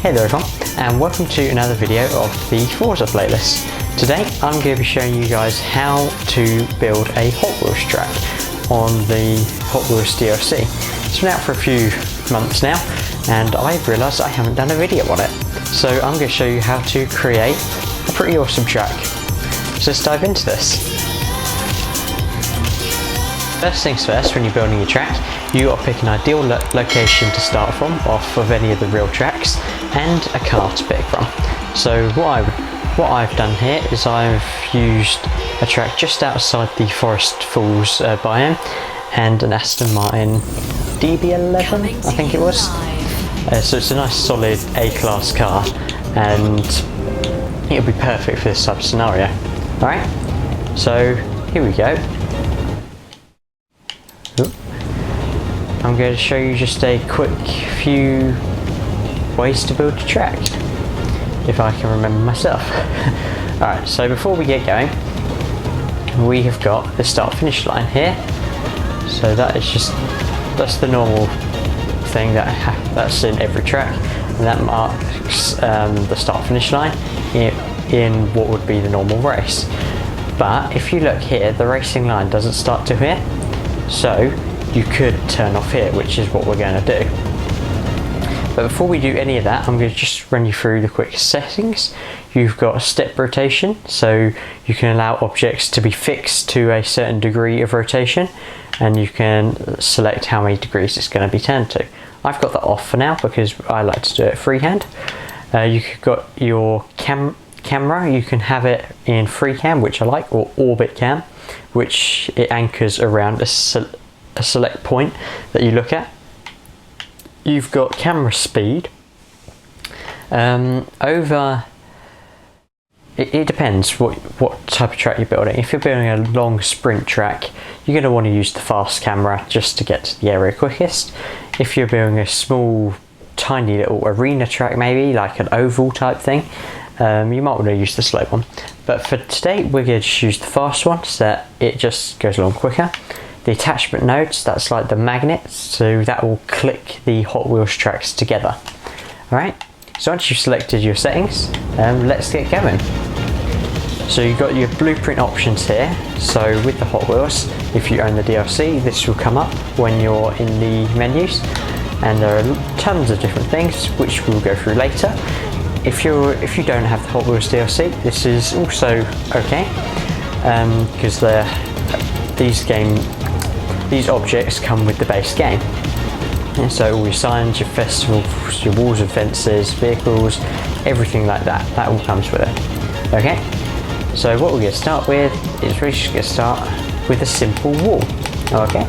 Hey there everyone, and welcome to another video of the Forza playlist. Today I'm going to be showing you guys how to build a Hot Wheels track on the Hot Wheels DLC. It's been out for a few months now and I've realised I haven't done a video on it. So I'm going to show you how to create a pretty awesome track. So let's dive into this. First things first, when you're building your track, you got to pick an ideal location to start from off of any of the real tracks and a car to pick from. So what I've done here is I've used a track just outside the Forest Falls biome and an Aston Martin DB11, I think it was. So it's a nice solid A-class car and it'll be perfect for this type of scenario. Alright, so here we go. I'm going to show you just a quick few ways to build a track, if I can remember myself. Alright, so before we get going, we have got the start finish line here. So that's the normal thing that's in every track, and that marks the start finish line in what would be the normal race. But if you look here, the racing line doesn't start to here, so you could turn off here, which is what we're going to do. But before we do any of that, I'm going to just run you through the quick settings. You've got a step rotation, so you can allow objects to be fixed to a certain degree of rotation, and you can select how many degrees it's going to be turned to. I've got that off for now because I like to do it freehand. You've got your camera, you can have it in free cam, which I like, or orbit cam, which it anchors around a select point that you look at. You've got camera speed. It depends what type of track you're building. If you're building a long sprint track, you're going to want to use the fast camera just to get to the area quickest. If you're building a small, tiny little arena track, maybe like an oval type thing, you might want to use the slow one. But for today, we're going to just use the fast one so that it just goes along quicker. The attachment nodes, that's like the magnets, so that will click the Hot Wheels tracks together. Alright, so once you've selected your settings, let's get going. So you've got your blueprint options here. So with the Hot Wheels, if you own the DLC, this will come up when you're in the menus, and there are tons of different things which we'll go through later. If you don't have the Hot Wheels DLC, this is also okay, because these objects come with the base game. And so all your signs, your festivals, your walls and fences, vehicles, everything like that, that all comes with it. Okay, so what we're going to start with is we're just going to start with a simple wall. Okay,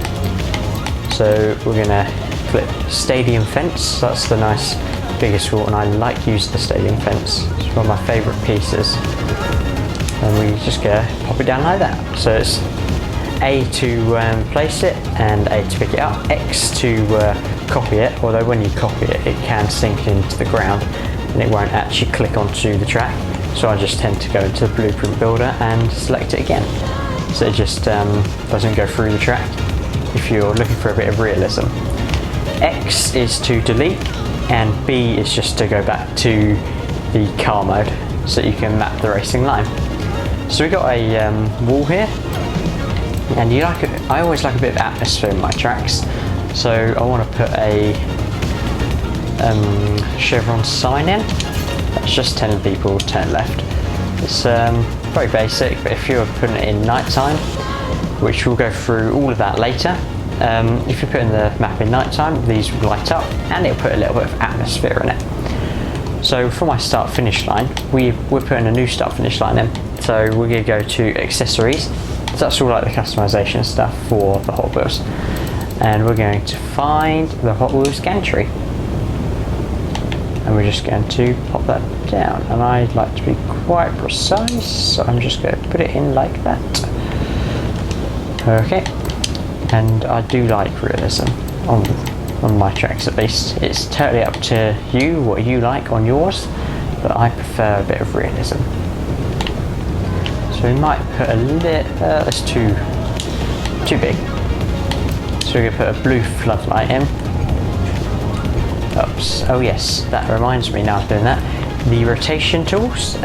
so we're going to click stadium fence. That's the nice biggest wall, and I like using the stadium fence. It's one of my favourite pieces. And we just going to pop it down like that. So it's A to place it and A to pick it up, X to copy it, although when you copy it, it can sink into the ground and it won't actually click onto the track. So I just tend to go into the blueprint builder and select it again. So it just doesn't go through the track if you're looking for a bit of realism. X is to delete and B is just to go back to the car mode so you can map the racing line. So we've got a wall here. And I always like a bit of atmosphere in my tracks, so I want to put a chevron sign in. That's just telling people turn left. It's very basic, but if you're putting it in nighttime, which we'll go through all of that later, if you're putting the map in nighttime, these will light up and it'll put a little bit of atmosphere in it. So for my start finish line, we're putting a new start finish line in. So we're going to go to accessories. So that's all like the customization stuff for the Hot Wheels. And we're going to find the Hot Wheels gantry. And we're just going to pop that down. And I like to be quite precise, so I'm just going to put it in like that. Okay. And I do like realism on my tracks at least. It's totally up to you what you like on yours, but I prefer a bit of realism. So we might put a little, that's too big. So we're going to put a blue floodlight in. pop-ups. Oh yes, that reminds me now of doing that. The rotation tools,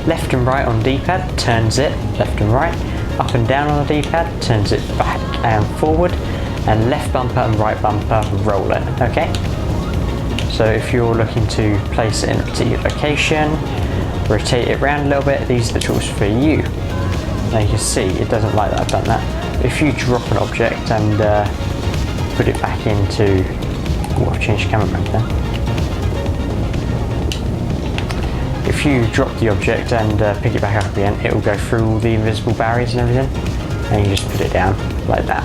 left and right on D-pad turns it left and right, up and down on the D-pad turns it back and forward, and left bumper and right bumper roll it, okay? So if you're looking to place it in a particular location, rotate it around a little bit, these are the tools for you. Now you can see it doesn't like that I've done that. If you drop an object and put it back into, I've changed camera mode there. If you drop the object and pick it back up again, it will go through all the invisible barriers and everything, and you just put it down like that.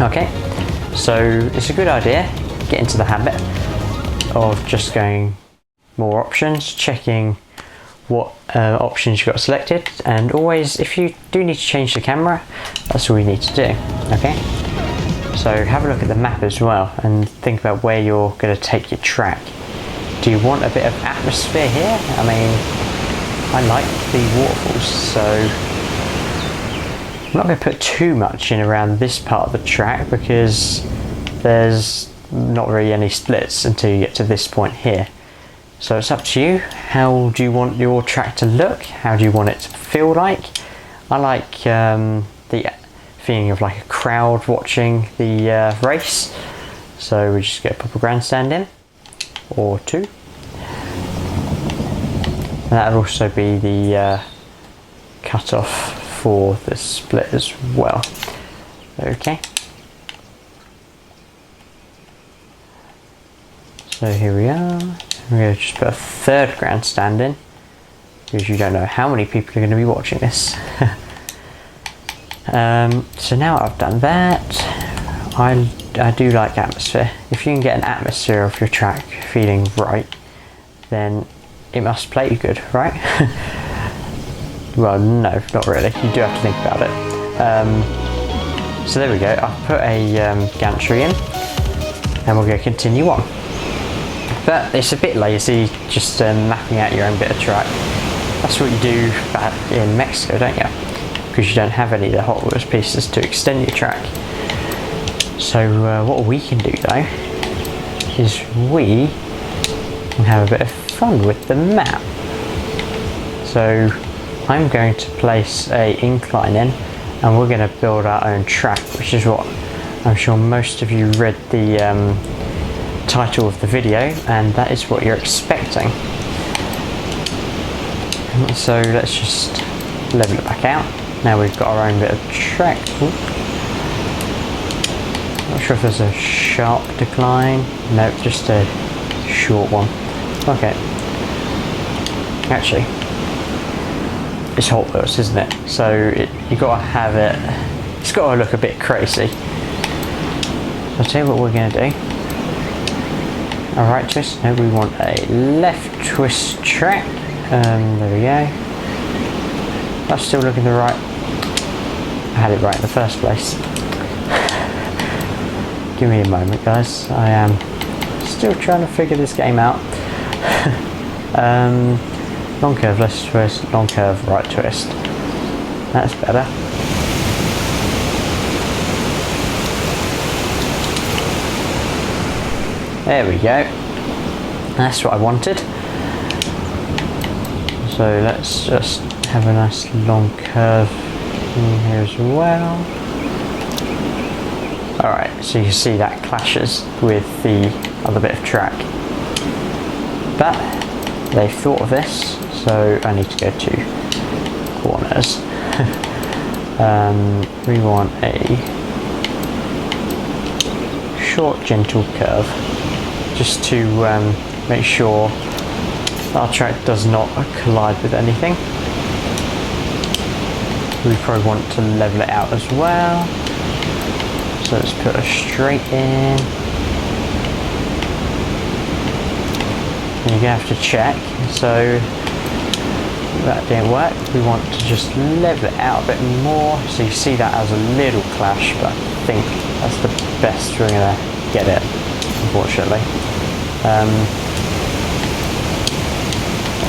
Okay, so it's a good idea, get into the habit of just going more options, checking what options you've got selected, and always, if you do need to change the camera, that's all you need to do, okay? So have a look at the map as well and think about where you're going to take your track. Do you want a bit of atmosphere here? I mean, I like the waterfalls, so I'm not going to put too much in around this part of the track because there's not really any splits until you get to this point here. So it's up to you. How do you want your track to look? How do you want it to feel like? I like the feeling of like a crowd watching the race. So we just get a proper grandstand in, or two. And that'll also be the cut-off for the split as well. Okay. So here we are. We're going to just put a third grandstand in because you don't know how many people are going to be watching this. So now I've done that, I do like atmosphere. If you can get an atmosphere of your track feeling right, then it must play good, right? Well, no, not really. You do have to think about it. So there we go. I've put a gantry in, and we're going to continue on. But it's a bit lazy just mapping out your own bit of track. That's what you do back in Mexico, don't you? Because you don't have any of the Hot Wheels pieces to extend your track. So what we can do though is we can have a bit of fun with the map. So I'm going to place a incline in, and we're going to build our own track, which is what I'm sure most of you read the title of the video, and that is what you're expecting. So let's just level it back out. Now we've got our own bit of track. Ooh. Not sure if there's a sharp decline. No, just a short one. Okay. Actually, it's Hot Wheels, isn't it? So you got to have it. It's got to look a bit crazy. So I'll tell you what we're going to do. A right twist. No, we want a left twist track. There we go. That's still looking the right. I had it right in the first place. Give me a moment, guys. I am still trying to figure this game out. Long curve, left twist, long curve, right twist. That's better. There we go. That's what I wanted. So let's just have a nice long curve in here as well. Alright, so you can see that clashes with the other bit of track. But they've thought of this, so I need to go to corners. We want a short, gentle curve, just to make sure our track does not collide with anything. We probably want to level it out as well. So let's put a straight in. And you're going to have to check. So that didn't work. We want to just level it out a bit more. So you see that as a little clash, but I think that's the best we're going to get it, unfortunately.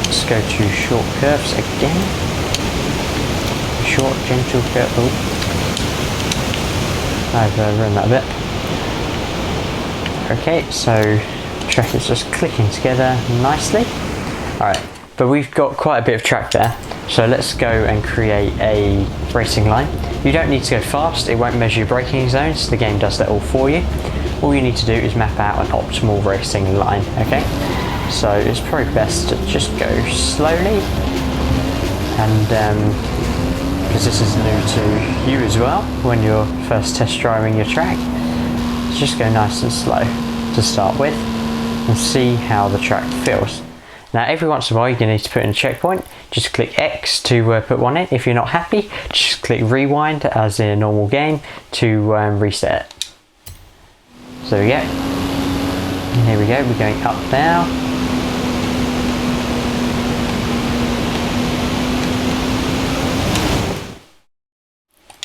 Let's go to short curves again. Short, gentle curve. Oh. I've ruined that a bit. Okay, so track is just clicking together nicely. Alright, but we've got quite a bit of track there, so let's go and create a racing line. You don't need to go fast, it won't measure your braking zones, the game does that all for you. All you need to do is map out an optimal racing line, okay? So it's probably best to just go slowly, and because this is new to you as well when you're first test driving your track, just go nice and slow to start with and see how the track feels. Now every once in a while you're going to need to put in a checkpoint. Just click X to put one in. If you're not happy, just click rewind as in a normal game to reset it. So there we go. And here we go, we're going up now.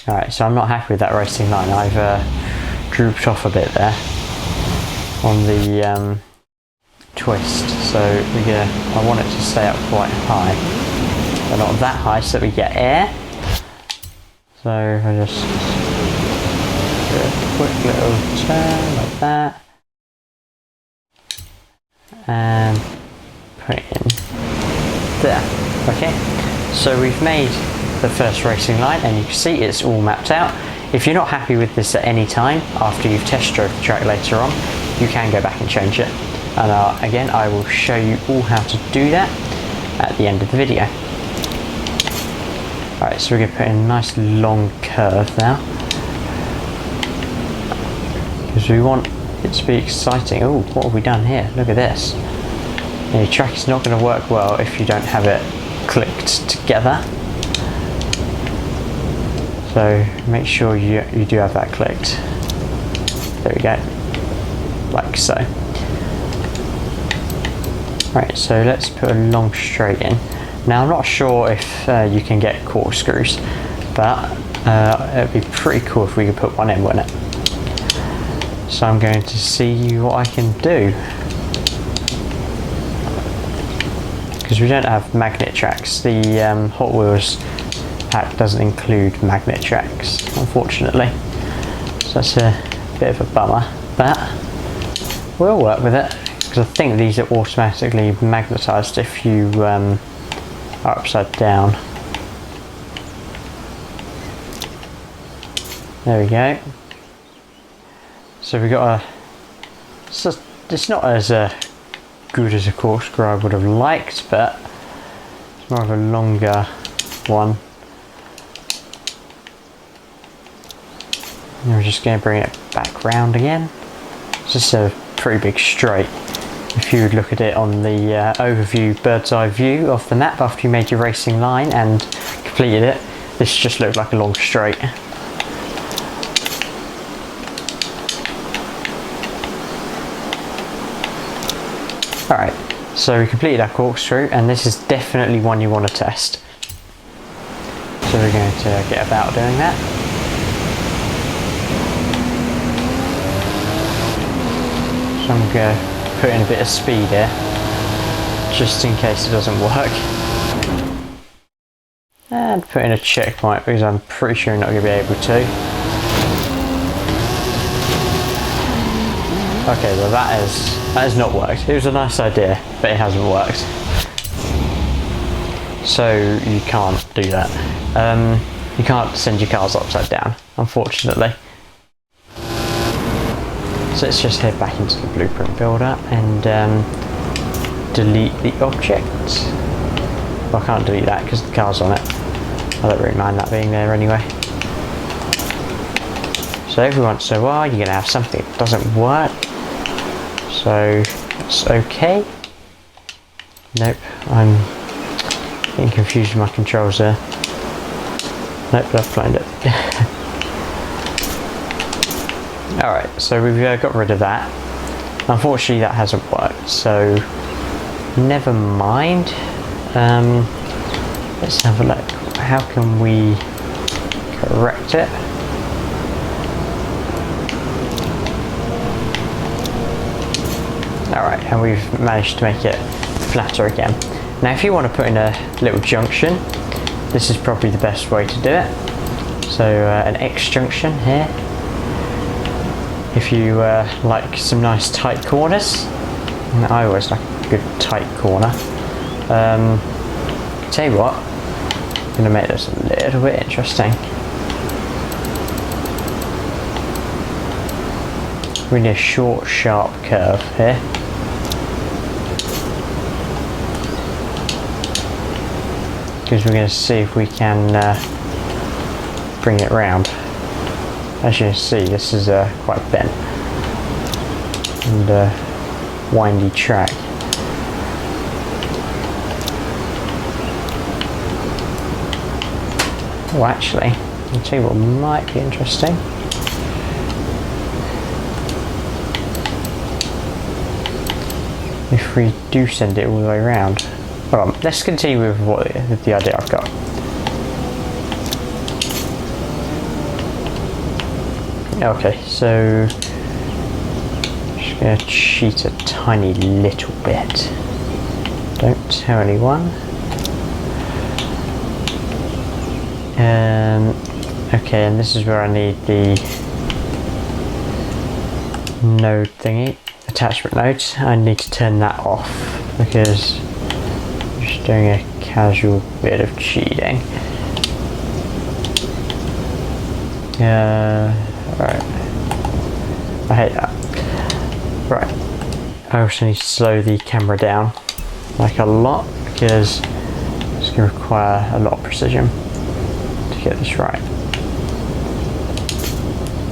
Alright, so I'm not happy with that racing line. I've drooped off a bit there on the twist, so I want it to stay up quite high, but not that high so that we get air. So I just do a quick little turn like that and put it in there. Okay, so we've made the first racing line and you can see it's all mapped out. If you're not happy with this at any time after you've test drove the track later on, you can go back and change it. And again, I will show you all how to do that at the end of the video. Alright, so we're going to put in a nice long curve now, because we want it to be exciting. Oh, what have we done here? Look at this. Now, your track is not going to work well if you don't have it clicked together. So make sure you do have that clicked. There we go, like so. Right, so let's put a long straight in. Now I'm not sure if you can get corkscrews, but it'd be pretty cool if we could put one in, wouldn't it? So I'm going to see what I can do. Because we don't have magnet tracks. The Hot Wheels pack doesn't include magnet tracks, unfortunately. So that's a bit of a bummer, but we'll work with it. Because I think these are automatically magnetised if you are upside down. There we go. So we got it's not as good as a corkscrew I would have liked, but it's more of a longer one. And we're just going to bring it back round again. It's just a pretty big straight. If you would look at it on the overview bird's eye view of the map after you made your racing line and completed it, this just looked like a long straight. Alright, so we completed our corkscrew, and this is definitely one you want to test. So we're going to get about doing that. So I'm going to put in a bit of speed here, just in case it doesn't work. And put in a checkpoint, because I'm pretty sure I'm not going to be able to. Okay, well that has not worked. It was a nice idea, but it hasn't worked. So you can't do that. You can't send your cars upside down, unfortunately. So let's just head back into the blueprint builder and delete the object. Well, I can't delete that because the car's on it. I don't really mind that being there anyway. So every once in a while you're going to have something that doesn't work. So it's okay. Nope, I'm getting confused with my controls there. Nope, I've cloned it. Alright, so we've got rid of that. Unfortunately that hasn't worked, so never mind. Let's have a look. How can we correct it? Alright, and we've managed to make it flatter again. Now if you want to put in a little junction, this is probably the best way to do it. So an X junction here. If you like some nice tight corners, And I always like a good tight corner. Tell you what, I'm going to make this a little bit interesting. We need a short, sharp curve here. Because we're going to see if we can bring it round. As you can see, this is quite bent and windy track. Oh, actually, I'll tell you what might be interesting. If we do send it all the way around. Well, let's continue with the idea I've got. Okay, so just going to cheat a tiny little bit. Don't tell anyone. Okay, and this is where I need the node thingy, attachment node. I need to turn that off because I'm just doing a casual bit of cheating. Right. I hate that. Right. I also need to slow the camera down like a lot because it's going to require a lot of precision to get this right.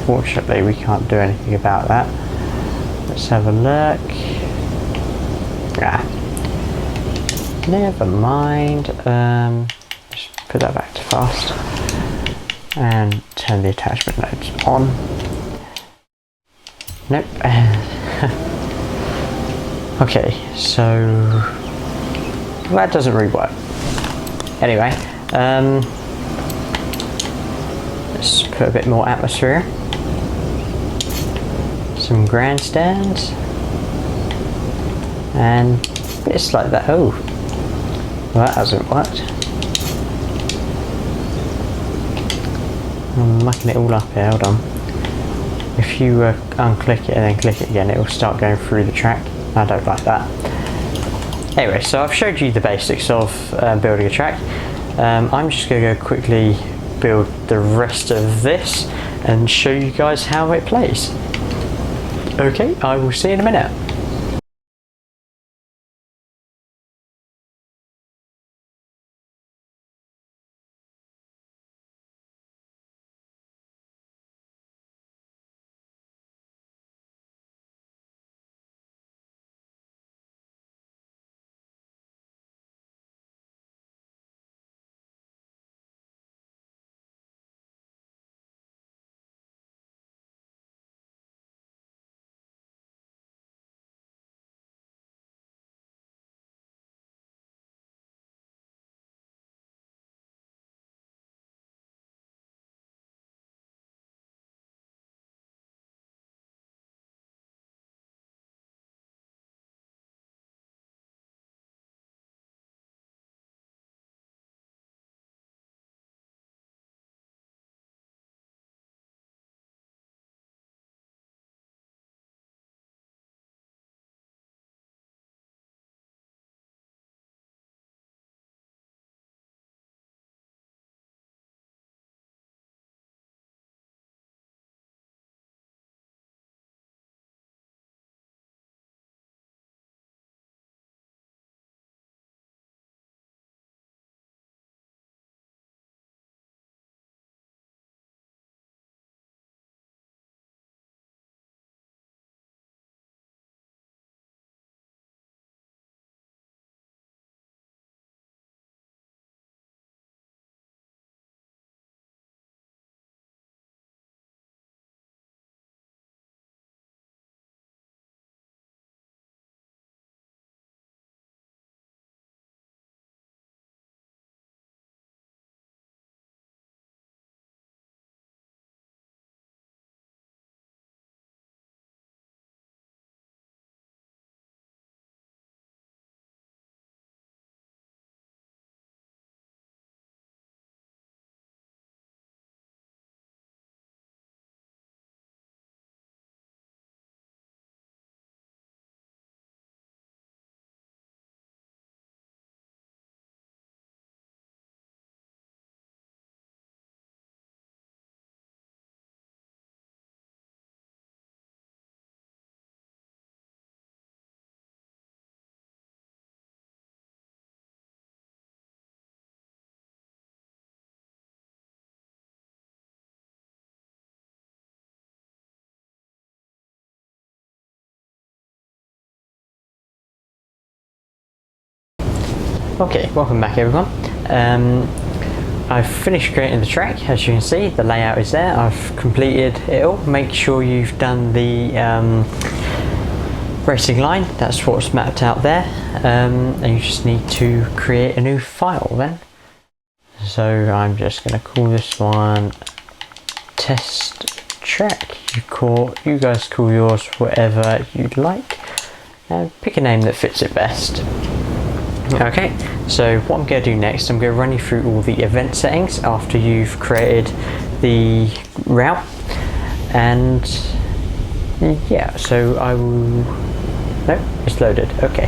Fortunately, we can't do anything about that. Let's have a look. Never mind. Just put that back to fast and turn the attachment nodes on. Nope. Okay, so that doesn't really work. Anyway, let's put a bit more atmosphere. Some grandstands and bits like that. Oh, well, that hasn't worked. I'm mucking it all up here. Hold on. If you unclick it and then click it again, it will start going through the track. I don't like that. Anyway, so I've showed you the basics of building a track. I'm just going to go quickly build the rest of this and show you guys how it plays. Okay, I will see you in a minute. Okay, welcome back everyone. I've finished creating the track. As you can see, the layout is there. I've completed it all. Make sure you've done the racing line. That's what's mapped out there. And you just need to create a new file then. So I'm just going to call this one test track. You guys call yours whatever you'd like. And pick a name that fits it best. Okay, so what I'm going to do next, I'm going to run you through all the event settings after you've created the route. And yeah, so I will... No, it's loaded. Okay,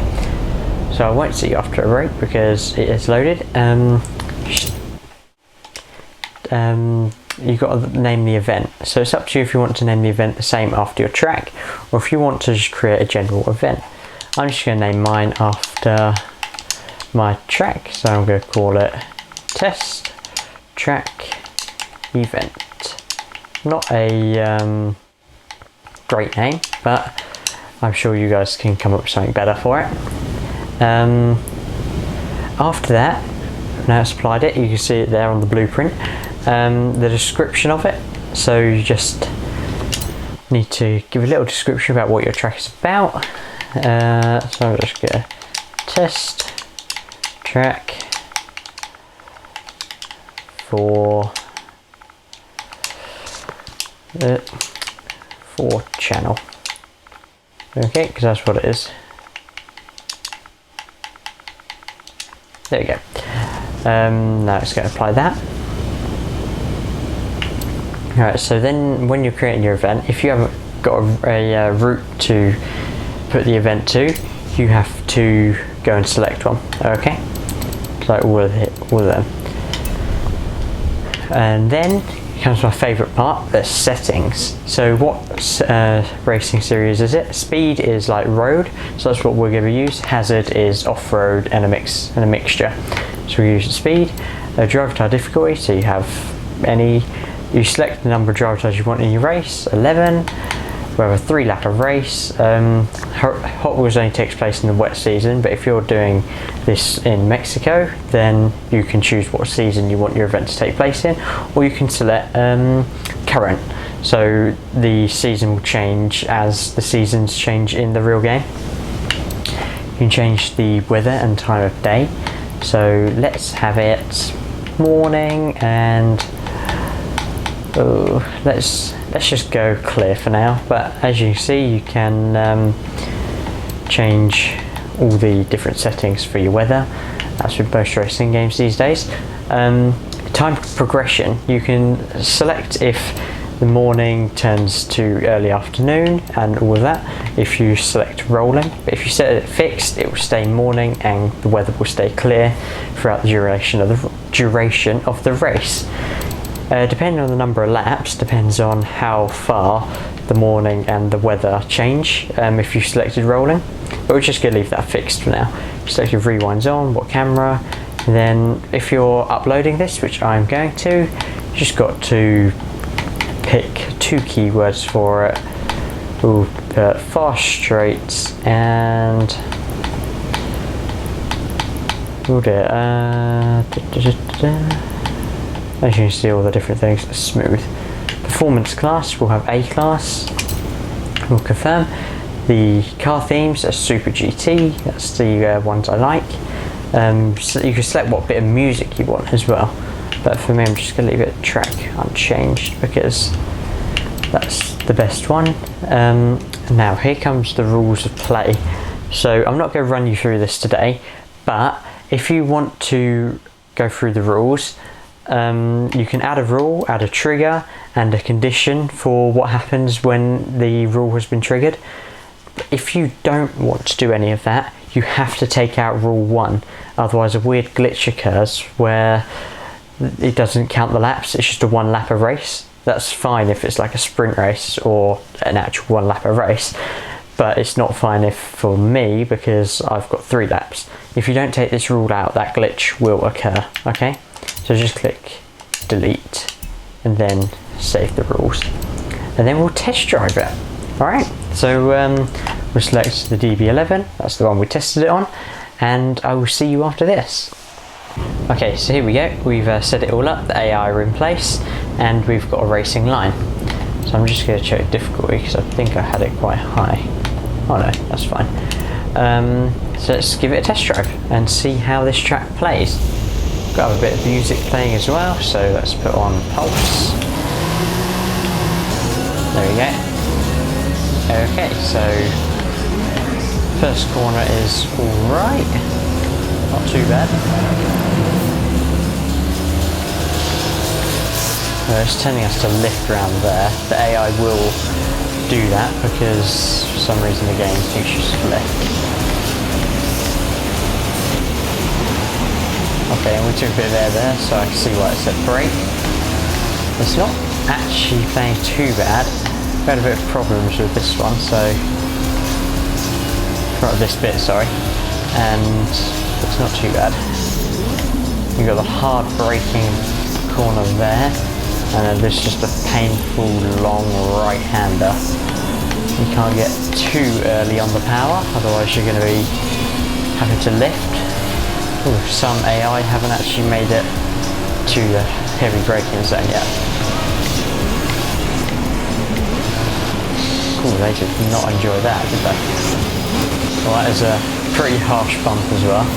so I won't see you after a break because it is loaded. You've got to name the event. So it's up to you if you want to name the event the same after your track, or if you want to just create a general event. I'm just going to name mine after my track, so I'm going to call it test track event. Not a great name, but I'm sure you guys can come up with something better for it. After that, now it's applied it, you can see it there on the blueprint, the description of it. So you just need to give a little description about what your track is about. So I'm just going to test track for channel. Okay, because that's what it is. There you go. Now it's going to apply that. Alright, so then when you're creating your event, if you haven't got a route to put the event to, you have to go and select one. Okay, like all of them. And then comes my favourite part, the settings. So what racing series is it? Speed is like road, so that's what we're going to use. Hazard is off-road and a mixture. So we use the speed. Driver tire difficulty, so you have you select the number of driver tires you want in your race, 11. We have a 3-lapper race. Hot Wheels only takes place in the wet season, but if you're doing this in Mexico, then you can choose what season you want your event to take place in, or you can select current. So the season will change as the seasons change in the real game. You can change the weather and time of day. So let's have it morning, and let's just go clear for now. But as you can see, you can change all the different settings for your weather. That's with most racing games these days. Time progression, you can select if the morning turns to early afternoon and all of that if you select rolling. But if you set it fixed, it will stay morning and the weather will stay clear throughout the duration of the race. Depending on the number of laps, depends on how far the morning and the weather change if you selected rolling. But we're just going to leave that fixed for now. Select your rewinds on, what camera, and then if you're uploading this, which I'm going to, you just got to pick 2 keywords for it. We'll put fast straights, and we'll do it. As you can see, all the different things. Smooth. Performance class, we'll have A class. We'll confirm. The car themes are Super GT. That's the ones I like. So you can select what bit of music you want as well. But for me, I'm just going to leave it track unchanged because that's the best one. Now here comes the rules of play. So I'm not going to run you through this today, but if you want to go through the rules, you can add a rule, add a trigger and a condition for what happens when the rule has been triggered. If you don't want to do any of that, you have to take out rule 1, otherwise a weird glitch occurs where it doesn't count the laps, it's just a 1-lapper race. That's fine if it's like a sprint race or an actual 1-lapper race, but it's not fine if for me because I've got 3 laps. If you don't take this rule out, that glitch will occur. Okay, so just click delete and then save the rules, and then we'll test drive it. Alright, so we'll select the DB11, that's the one we tested it on, and I will see you after this. Okay, so here we go. We've set it all up, the AI are in place, and we've got a racing line. So I'm just going to check difficulty because I think I had it quite high. Oh no, that's fine. So let's give it a test drive and see how this track plays. Got a bit of music playing as well, so let's put on Pulse. There we go. Okay, so first corner is alright, not too bad. It's telling us to lift around there. The AI will do that because for some reason the game thinks you should lift. Okay, and we took a bit of air there, so I can see why it said brake. It's not actually playing too bad. We had a bit of problems with this one, so this bit, sorry, and it's not too bad. You've got the hard braking corner there, and then there's just a painful long right-hander. You can't get too early on the power, otherwise you're going to be having to lift. Ooh, some AI haven't actually made it to the heavy braking zone yet. Ooh, they did not enjoy that, did they? Well, that is a pretty harsh bump as well.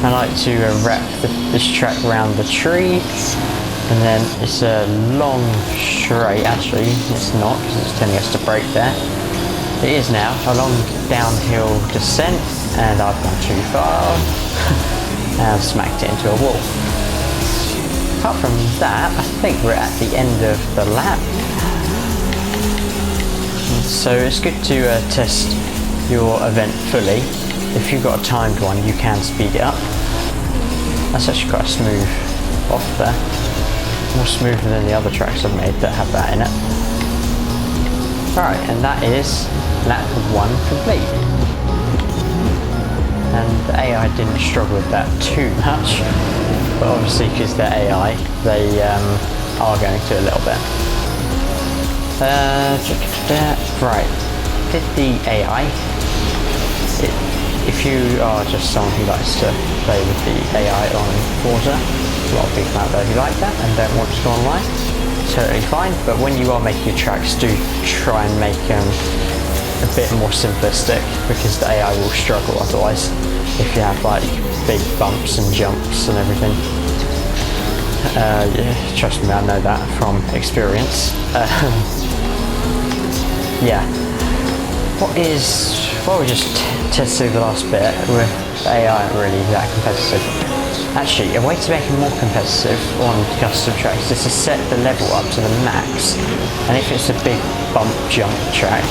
I like to wrap this track around the tree, and then it's a long straight. Actually, it's not, because it's telling us to brake there. It is now a long downhill descent, and I've gone too far and smacked it into a wall. Apart from that, I think we're at the end of the lap. So it's good to test your event fully. If you've got a timed one, you can speed it up. That's actually quite a smooth off there. More smoother than the other tracks I've made that have that in it. Alright, and that is lap 1 complete. And the AI didn't struggle with that too much, but obviously because they're AI, they are going to a little bit. Right, did the AI, if you are just someone who likes to play with the AI on Forza, a lot of people out there who like that and don't want to go online, totally fine, but when you are making your tracks, do try and make them a bit more simplistic, because the AI will struggle otherwise if you have like big bumps and jumps and everything. Yeah, trust me, I know that from experience. Yeah. What we just tested the last bit with AI aren't really that competitive. Actually, a way to make it more competitive on custom tracks is to set the level up to the max, and if it's a big bump jump track,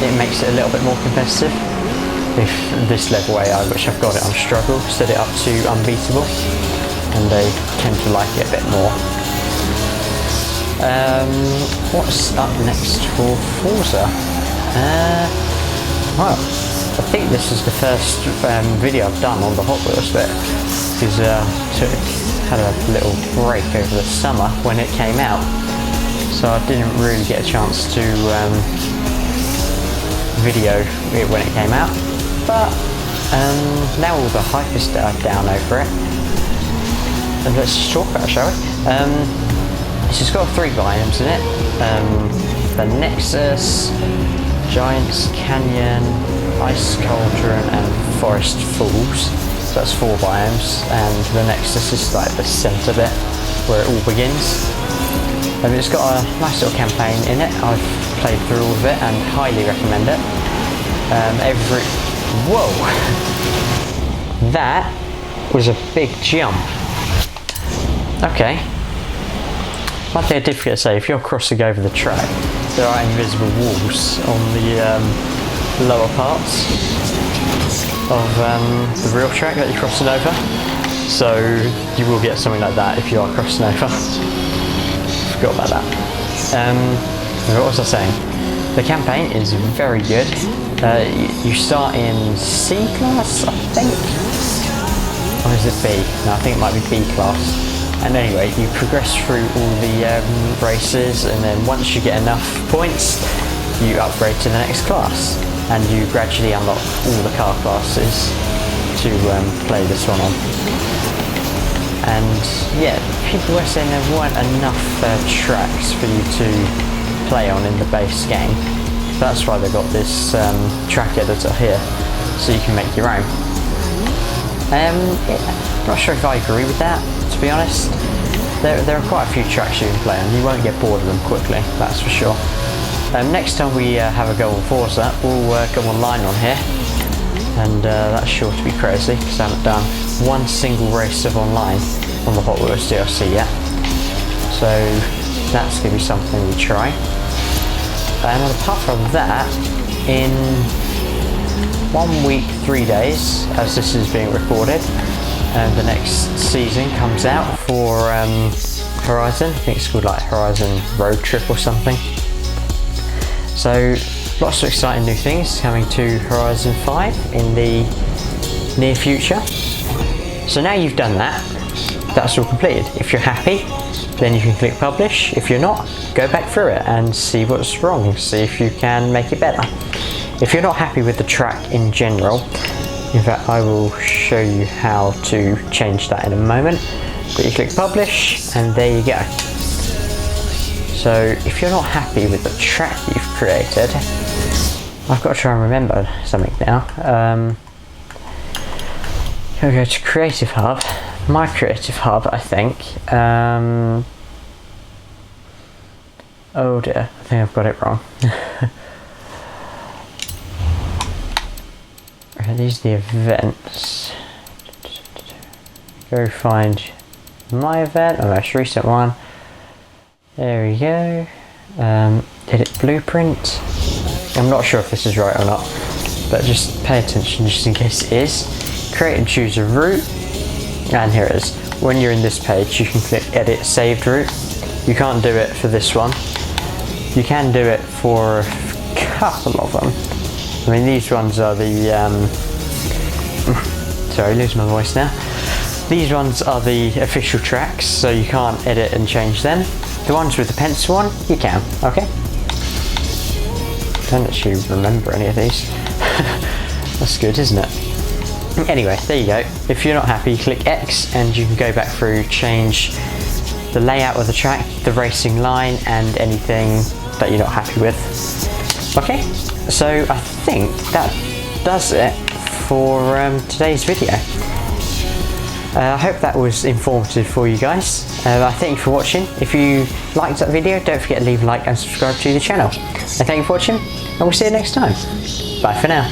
it makes it a little bit more competitive. If this level AI, which I've got it on struggle, set it up to unbeatable, and they tend to like it a bit more. What's up next for Forza? Well, I think this is the first video I've done on the Hot Wheels bit, because had a little break over the summer when it came out, so I didn't really get a chance to video it when it came out. But now all the hype is down over it, and let's just talk about it, shall we? This has got 3 biomes in it. The Nexus, Giants Canyon, Ice Cauldron and Forest Falls. So that's 4 biomes, and the Nexus is like the centre bit where it all begins. It's got a nice little campaign in it. I've played through all of it and highly recommend it. Whoa! That was a big jump. Okay. One thing I did forget to say, if you're crossing over the track, there are invisible walls on the lower parts of the real track that you're crossing over. So you will get something like that if you are crossing over. Forgot about that. What was I saying? The campaign is very good. You start in C class, I think. Or is it B? No, I think it might be B class. And anyway, you progress through all the races, and then once you get enough points, you upgrade to the next class, and you gradually unlock all the car classes to play this one on. And yeah, people were saying there weren't enough tracks for you to play on in the base game. That's why they got this track editor here, so you can make your own. I'm not sure if I agree with that, to be honest. There are quite a few tracks you can play on. You won't get bored of them quickly, that's for sure. Next time we have a go on Forza, we'll go online on here, and that's sure to be crazy because I haven't done one single race of online on the Hot Wheels DLC yet. So that's going to be something we try. And apart from that, in 1 week, 3 days, as this is being recorded, the next season comes out for Horizon. I think it's called like Horizon Road Trip or something. So lots of exciting new things coming to Horizon 5 in the near future. So now you've done that, that's all completed. If you're happy, then you can click publish. If you're not, go back through it and see what's wrong, see if you can make it better. If you're not happy with the track in general, in fact I will show you how to change that in a moment, but you click publish and there you go. So if you're not happy with the track you've created, I've got to try and remember something now. I'll go to Creative Hub, my Creative Hub I think. Oh dear, I think I've got it wrong. Right, these are the events. Go find my event, my most recent one. There we go. Edit blueprint. I'm not sure if this is right or not, but just pay attention just in case it is. Create and choose a route, and here it is. When you're in this page, you can click edit saved route. You can't do it for this one. You can do it for a couple of them. I mean, these ones are the sorry, lose my voice now. These ones are the official tracks, so you can't edit and change them. The ones with the pencil on, you can, okay? I don't actually remember any of these. That's good, isn't it? Anyway, there you go. If you're not happy, click X and you can go back through, change the layout of the track, the racing line, and anything that you're not happy with. Okay, so I think that does it for today's video. I hope that was informative for you guys. I thank you for watching. If you liked that video, don't forget to leave a like and subscribe to the channel. And thank you for watching, and we'll see you next time. Bye for now.